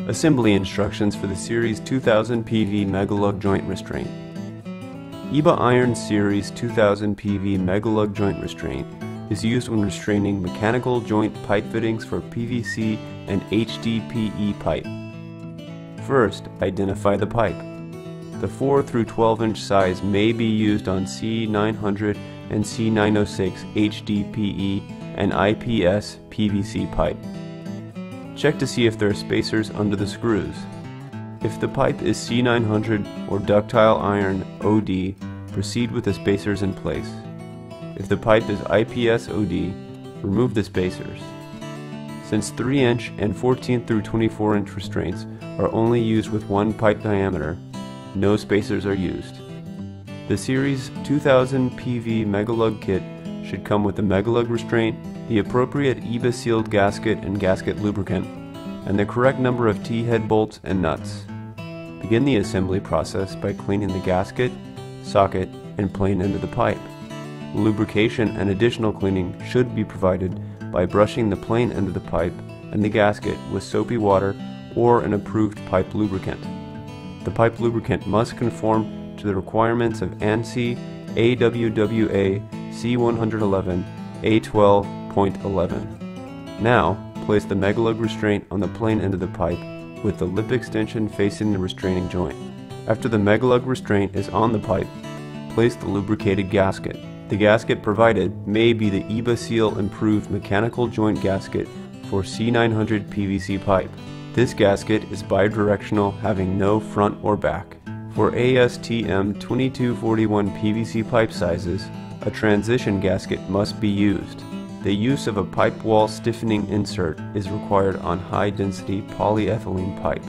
Assembly instructions for the Series 2000 PV Megalug joint restraint. EBA Iron Series 2000 PV Megalug joint restraint is used when restraining mechanical joint pipe fittings for PVC and HDPE pipe. First, identify the pipe. The 4 through 12 inch size may be used on C900 and C906 HDPE and IPS PVC pipe. Check to see if there are spacers under the screws. If the pipe is C900 or ductile iron OD, proceed with the spacers in place. If the pipe is IPS OD, remove the spacers. Since 3 inch and 14 through 24 inch restraints are only used with one pipe diameter, no spacers are used. The Series 2000 PV Megalug kit should come with the Megalug restraint, the appropriate EBA sealed gasket and gasket lubricant, and the correct number of T-head bolts and nuts. Begin the assembly process by cleaning the gasket, socket, and plain end of the pipe. Lubrication and additional cleaning should be provided by brushing the plain end of the pipe and the gasket with soapy water or an approved pipe lubricant. The pipe lubricant must conform to the requirements of ANSI AWWA C111 A12.11. Now, place the Megalug restraint on the plain end of the pipe with the lip extension facing the restraining joint. After the Megalug restraint is on the pipe, place the lubricated gasket. The gasket provided may be the EBA Seal Improved Mechanical Joint Gasket for C900 PVC pipe. This gasket is bidirectional, having no front or back. For ASTM 2241 PVC pipe sizes, a transition gasket must be used. The use of a pipe wall stiffening insert is required on high-density polyethylene pipe.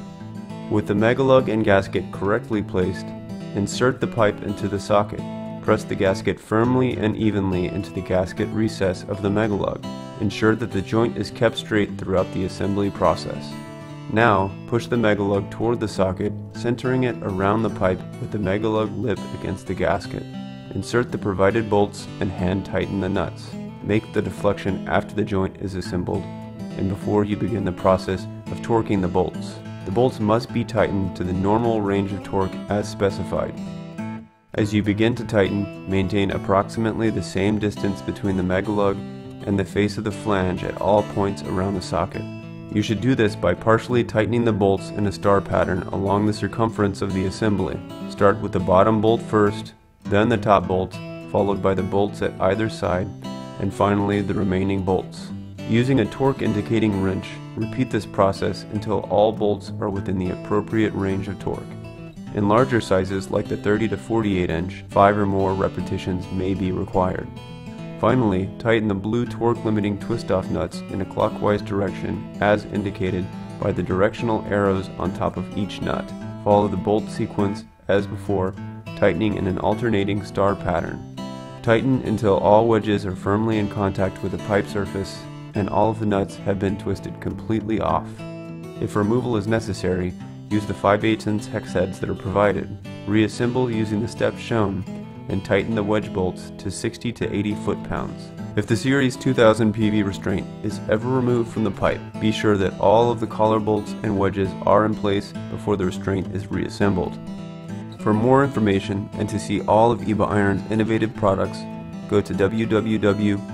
With the Megalug and gasket correctly placed, insert the pipe into the socket. Press the gasket firmly and evenly into the gasket recess of the Megalug. Ensure that the joint is kept straight throughout the assembly process. Now, push the Megalug toward the socket, centering it around the pipe with the Megalug lip against the gasket. Insert the provided bolts and hand tighten the nuts. Make the deflection after the joint is assembled and before you begin the process of torquing the bolts. The bolts must be tightened to the normal range of torque as specified. As you begin to tighten, maintain approximately the same distance between the Megalug and the face of the flange at all points around the socket. You should do this by partially tightening the bolts in a star pattern along the circumference of the assembly. Start with the bottom bolt first, then the top bolt, followed by the bolts at either side, and finally the remaining bolts. Using a torque indicating wrench, repeat this process until all bolts are within the appropriate range of torque. In larger sizes like the 30 to 48 inch, 5 or more repetitions may be required. Finally, tighten the blue torque limiting twist-off nuts in a clockwise direction as indicated by the directional arrows on top of each nut. Follow the bolt sequence as before, tightening in an alternating star pattern. Tighten until all wedges are firmly in contact with the pipe surface and all of the nuts have been twisted completely off. If removal is necessary, use the 5/8" hex heads that are provided. Reassemble using the steps shown and tighten the wedge bolts to 60 to 80 foot-pounds. If the Series 2000 PV restraint is ever removed from the pipe, be sure that all of the collar bolts and wedges are in place before the restraint is reassembled. For more information and to see all of EBA Iron's innovative products, go to www.eba.com.